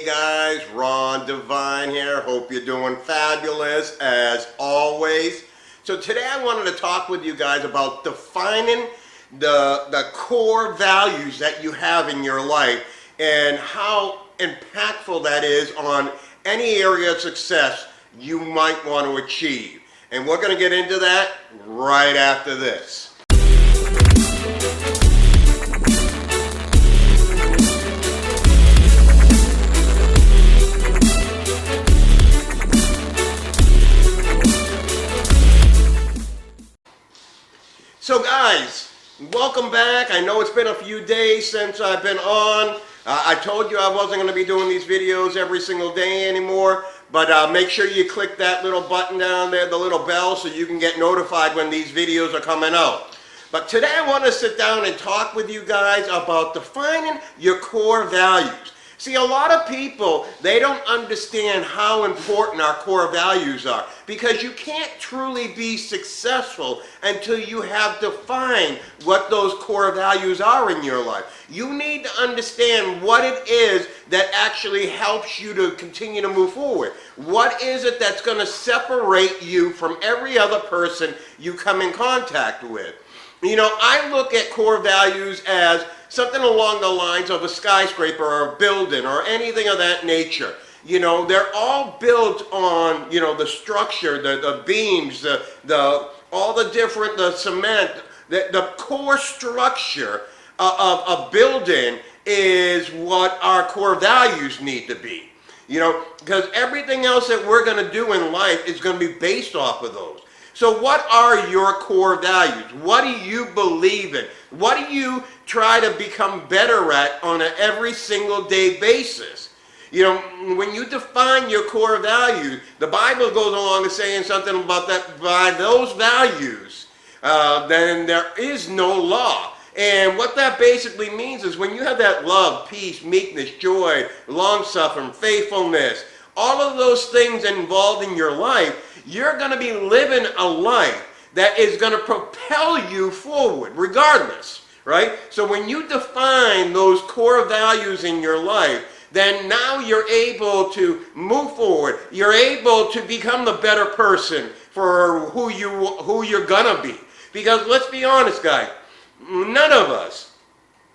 guys, Devine here. Hope you're doing fabulous as always. So today I wanted to talk with you guys about defining the core values that you have in your life and how impactful that is on any area of success you might want to achieve. And we're going to get into that right after this. So guys, welcome back. I know it's been a few days since I've been on. I told you I wasn't going to be doing these videos every single day anymore, but make sure you click that little button down there, the little bell, so you can get notified when these videos are coming out. But today I want to sit down and talk with you guys about defining your core values. See, a lot of people, they don't understand how important our core values are, because you can't truly be successful until you have defined what those core values are in your life. You need to understand what it is that actually helps you to continue to move forward. What is it that's going to separate you from every other person you come in contact with? You know, I look at core values as something along the lines of a skyscraper or a building or anything of that nature. You know, they're all built on, you know, the structure, the beams, all the different, the cement, the core structure of a building is what our core values need to be. You know, because everything else that we're going to do in life is going to be based off of those. So what are your core values? What do you believe in? What do you try to become better at on an every single day basis? You know, when you define your core values, the Bible goes along and saying something about that by those values, then there is no law. And what that basically means is when you have that love, peace, meekness, joy, long-suffering, faithfulness, all of those things involved in your life, you're going to be living a life that is going to propel you forward regardless, right? So when you define those core values in your life, then now you're able to move forward. You're able to become the better person for who you're going to be. Because let's be honest, guys, none of us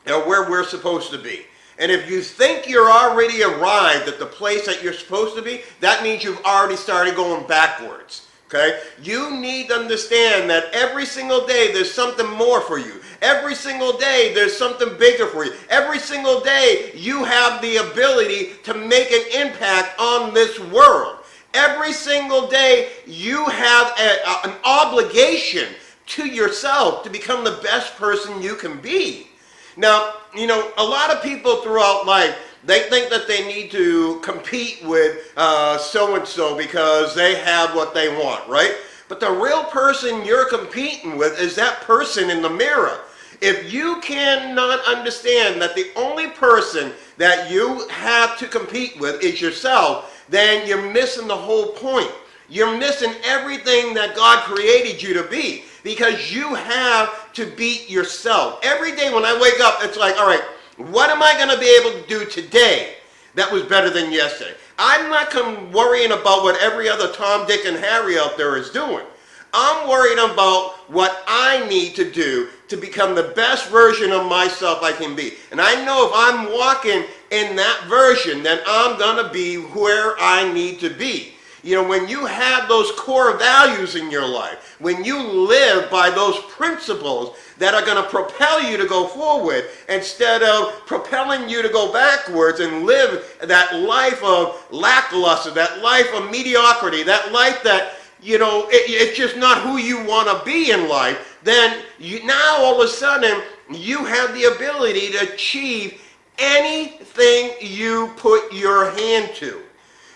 are where we're supposed to be. And if you think you're already arrived at the place that you're supposed to be, that means you've already started going backwards. Okay? You need to understand that every single day there's something more for you. Every single day there's something bigger for you. Every single day you have the ability to make an impact on this world. Every single day you have an obligation to yourself to become the best person you can be. Now, you know, a lot of people throughout life, they think that they need to compete with so-and-so because they have what they want, right? But the real person you're competing with is that person in the mirror. If you cannot understand that the only person that you have to compete with is yourself, then you're missing the whole point. You're missing everything that God created you to be, because you have to beat yourself. Every day when I wake up, it's like, all right, what am I going to be able to do today that was better than yesterday? I'm not worrying about what every other Tom, Dick, and Harry out there is doing. I'm worried about what I need to do to become the best version of myself I can be. And I know if I'm walking in that version, then I'm going to be where I need to be. You know, when you have those core values in your life, when you live by those principles that are going to propel you to go forward instead of propelling you to go backwards and live that life of lackluster, that life of mediocrity, that life that, you know, it's just not who you want to be in life, then now all of a sudden you have the ability to achieve anything you put your hand to.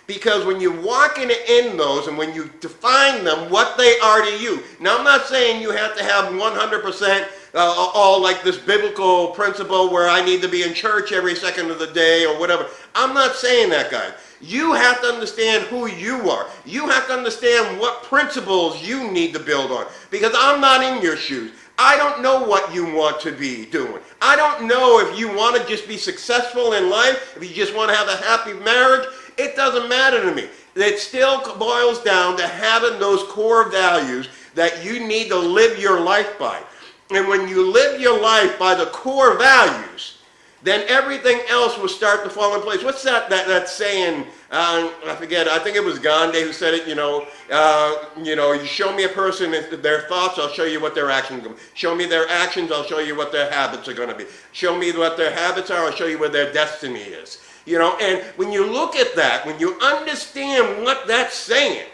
Because when you're walking in those and when you define them, what they are to you. Now, I'm not saying you have to have 100% all like this biblical principle where I need to be in church every second of the day or whatever. I'm not saying that, guys. You have to understand who you are. You have to understand what principles you need to build on. Because I'm not in your shoes. I don't know what you want to be doing. I don't know if you want to just be successful in life, if you just want to have a happy marriage. It doesn't matter to me. It still boils down to having those core values that you need to live your life by. And when you live your life by the core values, then everything else will start to fall in place. What's that saying? I forget. I think it was Gandhi who said it. You show me a person their thoughts, I'll show you what their actions are going to be. Show me their actions, I'll show you what their habits are going to be. Show me what their habits are, I'll show you what their destiny is. And when you look at that, when you understand what that's saying,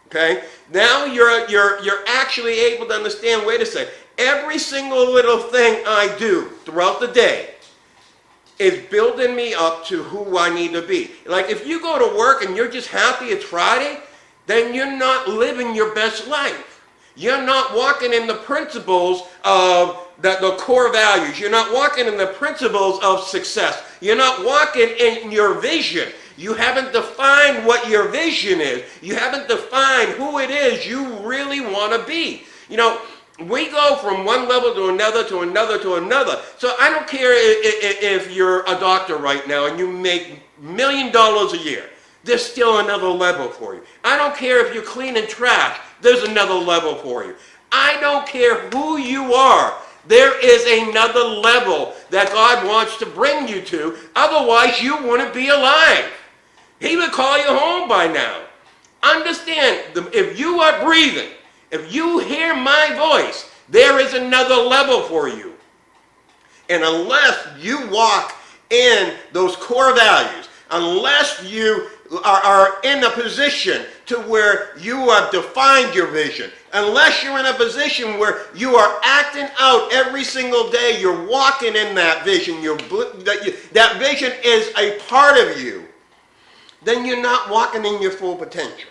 okay, now you're actually able to understand. Wait a second. Every single little thing I do throughout the day is building me up to who I need to be. Like if you go to work and you're just happy it's Friday, then you're not living your best life. You're not walking in the principles of the core values. You're not walking in the principles of success. You're not walking in your vision. You haven't defined what your vision is. You haven't defined who it is you really want to be. We go from one level to another to another to another. So I don't care if you're a doctor right now and you make $1 million a year. There's still another level for you. I don't care if you're cleaning trash. There's another level for you. I don't care who you are. There is another level that God wants to bring you to. Otherwise, you wouldn't be alive. He would call you home by now. Understand, if you are breathing, if you hear my voice, there is another level for you. And unless you walk in those core values, unless you are in a position to where you have defined your vision, unless you're in a position where you are acting out every single day, you're walking in that vision, that vision is a part of you, then you're not walking in your full potential.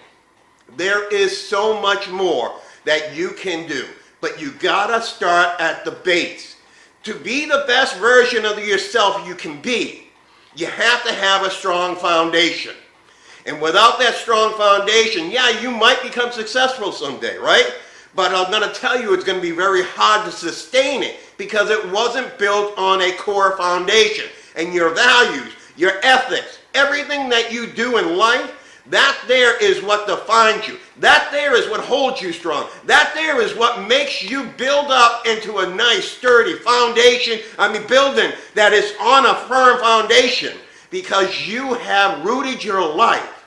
There is so much more that you can do, but you gotta start at the base. To be the best version of yourself you can be, you have to have a strong foundation. And without that strong foundation, yeah, you might become successful someday, right? But I'm gonna tell you it's gonna be very hard to sustain it because it wasn't built on a core foundation. And your values, your ethics, everything that you do in life, that there is what defines you. That there is what holds you strong. That there is what makes you build up into a nice, sturdy foundation. Building that is on a firm foundation because you have rooted your life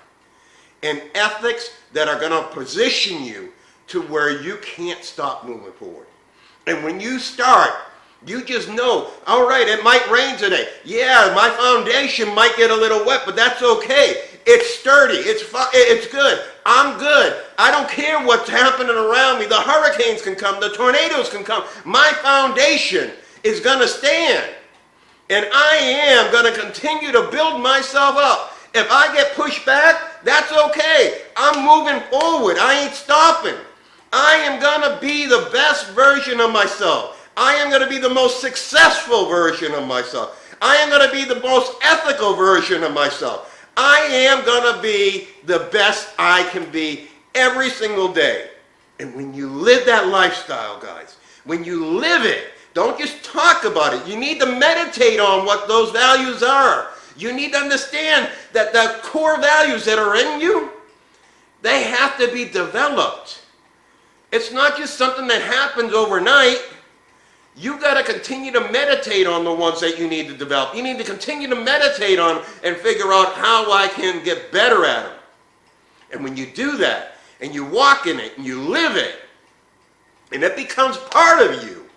in ethics that are going to position you to where you can't stop moving forward. And when you start, you just know, all right, it might rain today. Yeah, my foundation might get a little wet, but that's okay. It's sturdy. It's good. I'm good. I don't care what's happening around me. The hurricanes can come. The tornadoes can come. My foundation is going to stand. And I am going to continue to build myself up. If I get pushed back, that's okay. I'm moving forward. I ain't stopping. I am going to be the best version of myself. I am going to be the most successful version of myself. I am going to be the most ethical version of myself. I am going to be the best I can be every single day. And when you live that lifestyle, guys, when you live it, don't just talk about it. You need to meditate on what those values are. You need to understand that the core values that are in you, they have to be developed. It's not just something that happens overnight. You got to continue to meditate on the ones that you need to develop. You need to continue to meditate on and figure out how I can get better at them. And when you do that, and you walk in it, and you live it, and it becomes part of you,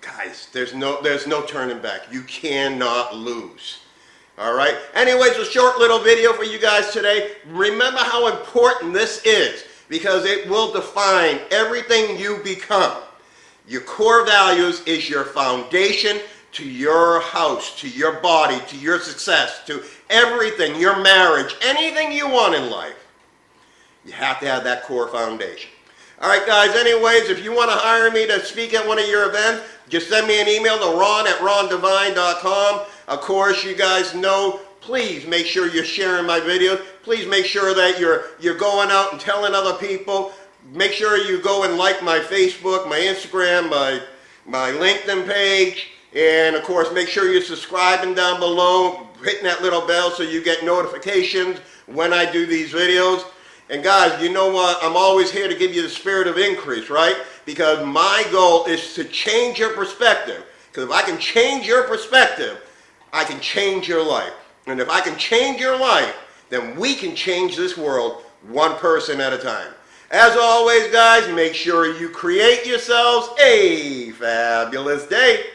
guys, there's no turning back. You cannot lose. All right? Anyways, a short little video for you guys today. Remember how important this is, because it will define everything you become. Your core values is your foundation to your house, to your body, to your success, to everything, your marriage, anything you want in life. You have to have that core foundation. All right, guys, anyways, if you want to hire me to speak at one of your events, just send me an email to ron@rondevine.com. Of course, you guys know, please make sure you're sharing my videos. Please make sure that you're going out and telling other people. make sure you go and like my Facebook, my Instagram, my LinkedIn page, and of course make sure you're subscribing down below, hitting that little bell so you get notifications when I do these videos. And guys, you know what? I'm always here to give you the spirit of increase, right? Because my goal is to change your perspective. Because if I can change your perspective, I can change your life. And if I can change your life, then we can change this world one person at a time. As always, guys, make sure you create yourselves a fabulous day.